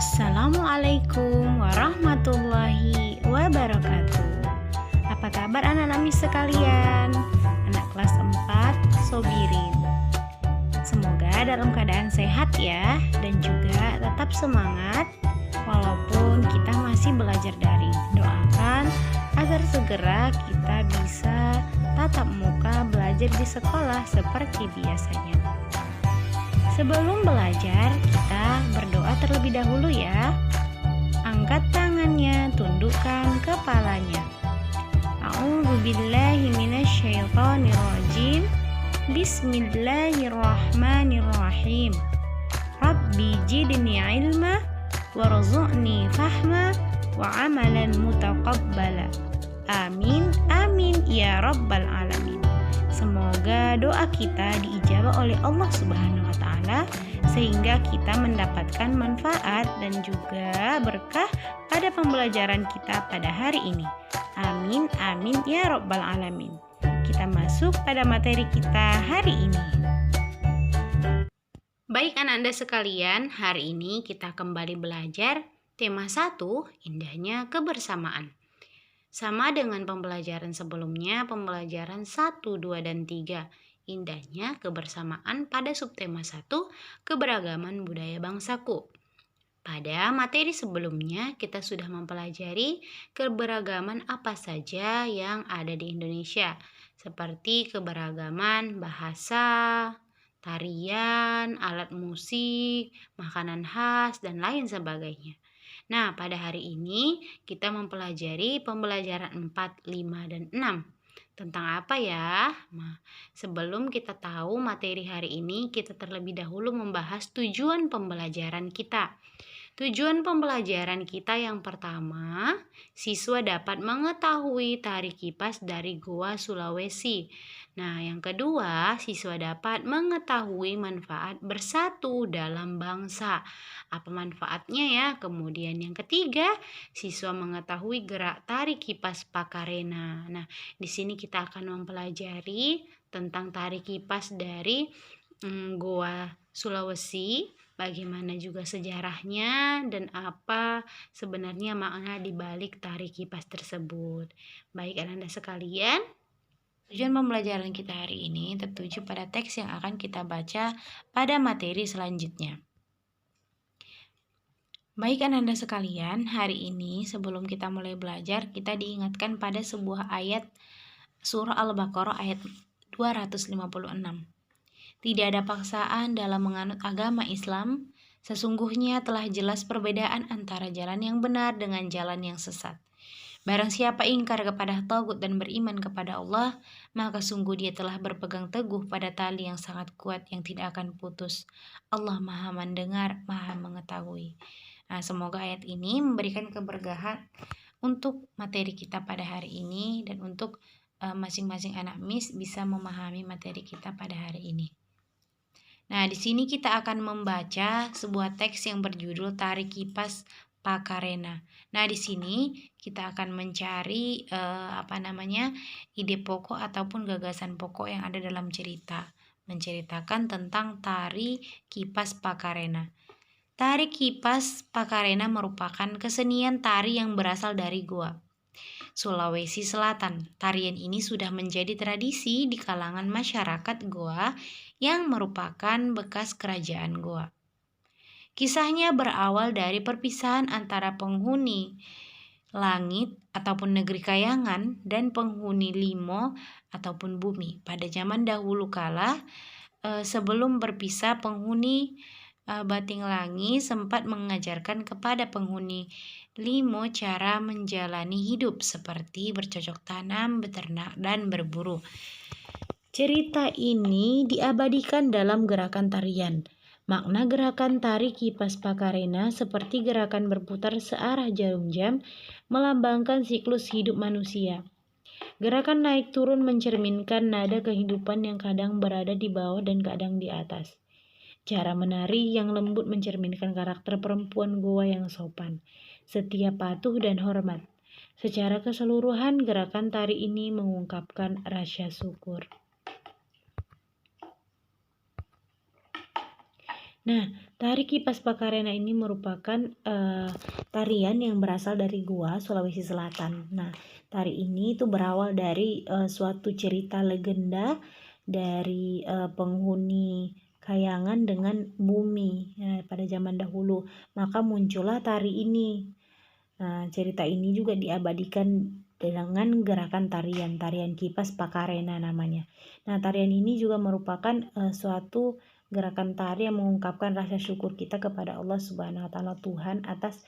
Assalamualaikum warahmatullahi wabarakatuh. Apa kabar anak-anak Miss sekalian? Anak kelas 4 Sobirin. Semoga dalam keadaan sehat ya, dan juga tetap semangat walaupun kita masih belajar daring. Doakan agar segera kita bisa tatap muka belajar di sekolah seperti biasanya. Sebelum belajar, kita berdoa terlebih dahulu ya. Angkat tangannya, tundukkan kepalanya. A'udzubillahi minasyaitonirrajim. Bismillahirrahmanirrahim. Rabbi zidni ilma warzuqni fahma wa amalan mutaqabbala. Amin, amin ya rabbal alamin. Semoga doa kita diijabah oleh Allah Subhanahu wa Ta'ala, sehingga kita mendapatkan manfaat dan juga berkah pada pembelajaran kita pada hari ini. Amin, amin ya rabbal alamin. Kita masuk pada materi kita hari ini. Baik anak-anak sekalian, hari ini kita kembali belajar tema 1, indahnya kebersamaan. Sama dengan pembelajaran sebelumnya, pembelajaran 1, 2, dan 3, indahnya kebersamaan pada subtema 1, keberagaman budaya bangsaku. Pada materi sebelumnya, kita sudah mempelajari keberagaman apa saja yang ada di Indonesia, seperti keberagaman bahasa, tarian, alat musik, makanan khas, dan lain sebagainya. Nah, pada hari ini kita mempelajari pembelajaran 4, 5, dan 6. Tentang apa ya? Nah, sebelum kita tahu materi hari ini, kita terlebih dahulu membahas tujuan pembelajaran kita. Tujuan pembelajaran kita yang pertama, siswa dapat mengetahui tari kipas dari Goa Sulawesi. Nah, yang kedua, siswa dapat mengetahui manfaat bersatu dalam bangsa. Apa manfaatnya ya? Kemudian yang ketiga, siswa mengetahui gerak tari kipas Pakarena. Nah, di sini kita akan mempelajari tentang tari kipas dari Goa Sulawesi, bagaimana juga sejarahnya dan apa sebenarnya makna di balik tari kipas tersebut. Baik anak-anak sekalian, tujuan pembelajaran kita hari ini tertuju pada teks yang akan kita baca pada materi selanjutnya. Baik anak-anak sekalian, hari ini sebelum kita mulai belajar, kita diingatkan pada sebuah ayat surah Al-Baqarah ayat 256. Tidak ada paksaan dalam menganut agama Islam, sesungguhnya telah jelas perbedaan antara jalan yang benar dengan jalan yang sesat. Barang siapa ingkar kepada tagut dan beriman kepada Allah, maka sungguh dia telah berpegang teguh pada tali yang sangat kuat yang tidak akan putus. Allah Maha Mendengar, Maha Mengetahui. Nah, semoga ayat ini memberikan keberkahan untuk materi kita pada hari ini dan untuk masing-masing anak Miss bisa memahami materi kita pada hari ini. Nah, di sini kita akan membaca sebuah teks yang berjudul Tari Kipas Pakarena. Nah, di sini kita akan mencari ide pokok ataupun gagasan pokok yang ada dalam cerita, menceritakan tentang Tari Kipas Pakarena. Tari Kipas Pakarena merupakan kesenian tari yang berasal dari Goa, Sulawesi Selatan. Tarian ini sudah menjadi tradisi di kalangan masyarakat Goa yang merupakan bekas kerajaan Goa. Kisahnya berawal dari perpisahan antara penghuni langit ataupun negeri kayangan dan penghuni limo ataupun bumi. Pada zaman dahulu kala, sebelum berpisah, penghuni Bating Langi sempat mengajarkan kepada penghuni limo cara menjalani hidup seperti bercocok tanam, beternak, dan berburu. Cerita ini diabadikan dalam gerakan tarian. Makna gerakan tari kipas Pakarena seperti gerakan berputar searah jarum jam melambangkan siklus hidup manusia. Gerakan naik turun mencerminkan nada kehidupan yang kadang berada di bawah dan kadang di atas. Cara menari yang lembut mencerminkan karakter perempuan Goa yang sopan, setia, patuh, dan hormat. Secara keseluruhan, gerakan tari ini mengungkapkan rasa syukur. Nah, tari Kipas Pakarena ini merupakan tarian yang berasal dari Goa, Sulawesi Selatan. Nah, tari ini itu berawal dari suatu cerita legenda dari penghuni Kayangan dengan bumi pada zaman dahulu. Maka muncullah tari ini. Nah, cerita ini juga diabadikan dengan gerakan tarian Kipas Pakarena namanya. Nah, tarian ini juga merupakan suatu gerakan tari yang mengungkapkan rasa syukur kita kepada Allah Subhanahu wa taala, Tuhan, atas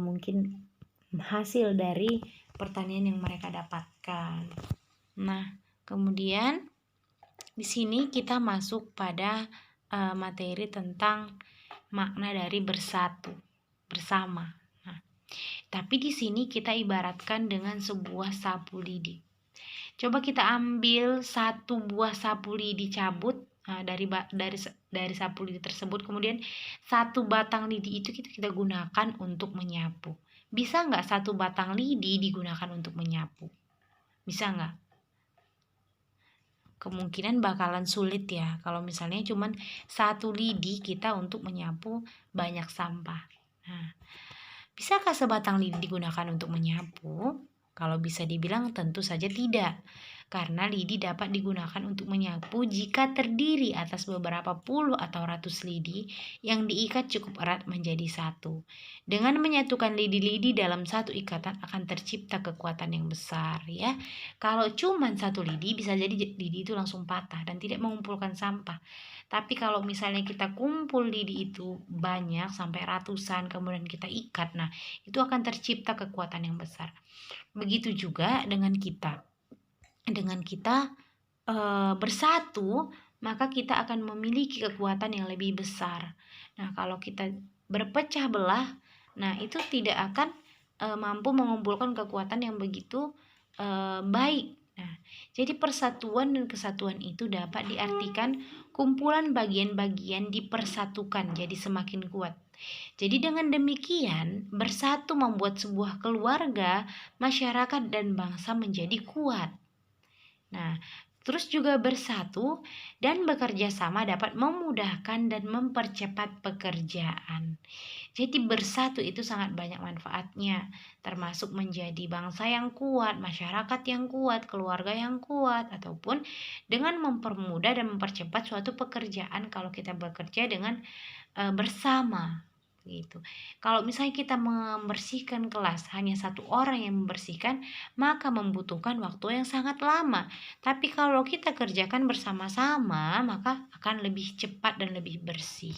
mungkin hasil dari pertanian yang mereka dapatkan. Nah, kemudian di sini kita masuk pada materi tentang makna dari bersatu, bersama. Nah, tapi di sini kita ibaratkan dengan sebuah sapu lidi. Coba kita ambil satu buah sapu lidi cabut. Nah, dari sapu lidi tersebut, kemudian satu batang lidi itu kita gunakan untuk menyapu. Bisa nggak satu batang lidi digunakan untuk menyapu? Bisa nggak? Kemungkinan bakalan sulit ya kalau misalnya cuman satu lidi kita untuk menyapu banyak sampah. Nah, bisakah sebatang lidi digunakan untuk menyapu? Kalau bisa dibilang tentu saja tidak, karena lidi dapat digunakan untuk menyapu jika terdiri atas beberapa puluh atau ratus lidi yang diikat cukup erat menjadi satu. Dengan menyatukan lidi-lidi dalam satu ikatan akan tercipta kekuatan yang besar ya. Kalau cuma satu lidi bisa jadi lidi itu langsung patah dan tidak mengumpulkan sampah. Tapi kalau misalnya kita kumpul lidi itu banyak sampai ratusan kemudian kita ikat, nah itu akan tercipta kekuatan yang besar. Begitu juga dengan kita. Dengan kita bersatu, maka kita akan memiliki kekuatan yang lebih besar. Nah, kalau kita berpecah belah, nah itu tidak akan mampu mengumpulkan kekuatan yang begitu baik. Nah, jadi persatuan dan kesatuan itu dapat diartikan kumpulan bagian-bagian dipersatukan jadi semakin kuat. Jadi dengan demikian, bersatu membuat sebuah keluarga, masyarakat, dan bangsa menjadi kuat. Nah, terus juga bersatu dan bekerja sama dapat memudahkan dan mempercepat pekerjaan. Jadi bersatu itu sangat banyak manfaatnya, termasuk menjadi bangsa yang kuat, masyarakat yang kuat, keluarga yang kuat, ataupun dengan mempermudah dan mempercepat suatu pekerjaan kalau kita bekerja dengan bersama gitu. Kalau misalnya kita membersihkan kelas hanya satu orang yang membersihkan, maka membutuhkan waktu yang sangat lama. Tapi kalau kita kerjakan bersama-sama, maka akan lebih cepat dan lebih bersih.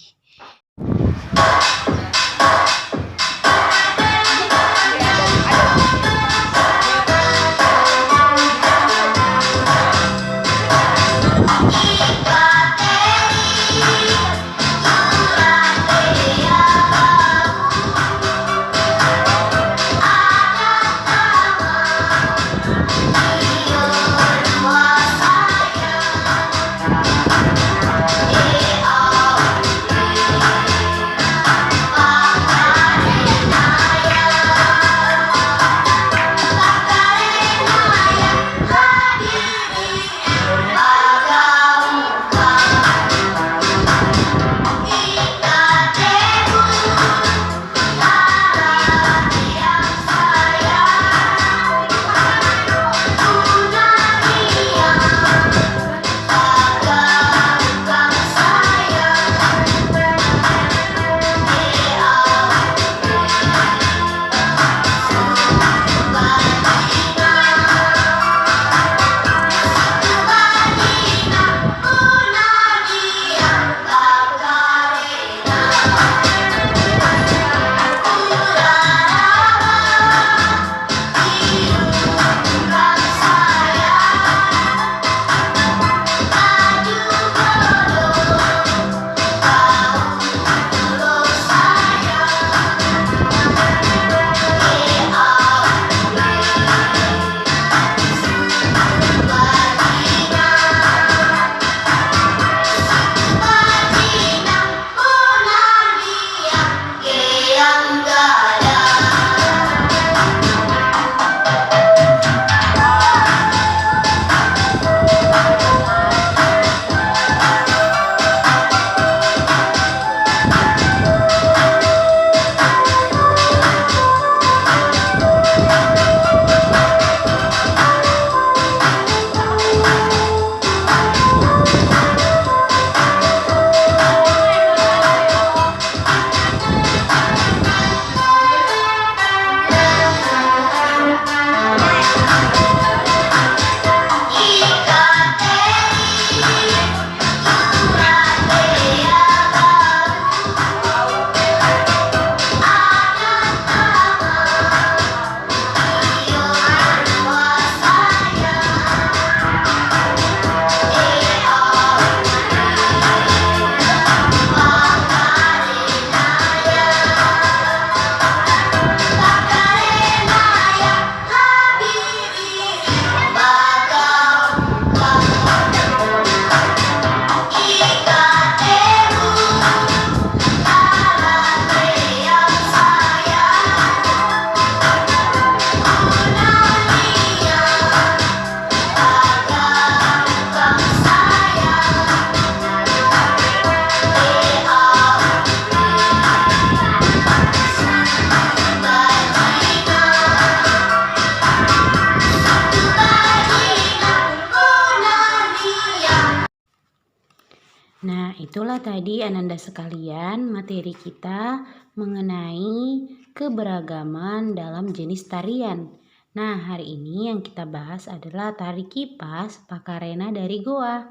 Nah, itulah tadi Ananda sekalian materi kita mengenai keberagaman dalam jenis tarian. Nah, hari ini yang kita bahas adalah tari kipas Pakarena dari Goa.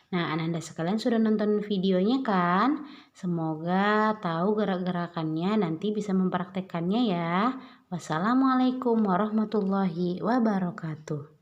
Nah, Ananda sekalian sudah nonton videonya kan? Semoga tahu gerak-gerakannya, nanti bisa mempraktekkannya ya. Wassalamualaikum warahmatullahi wabarakatuh.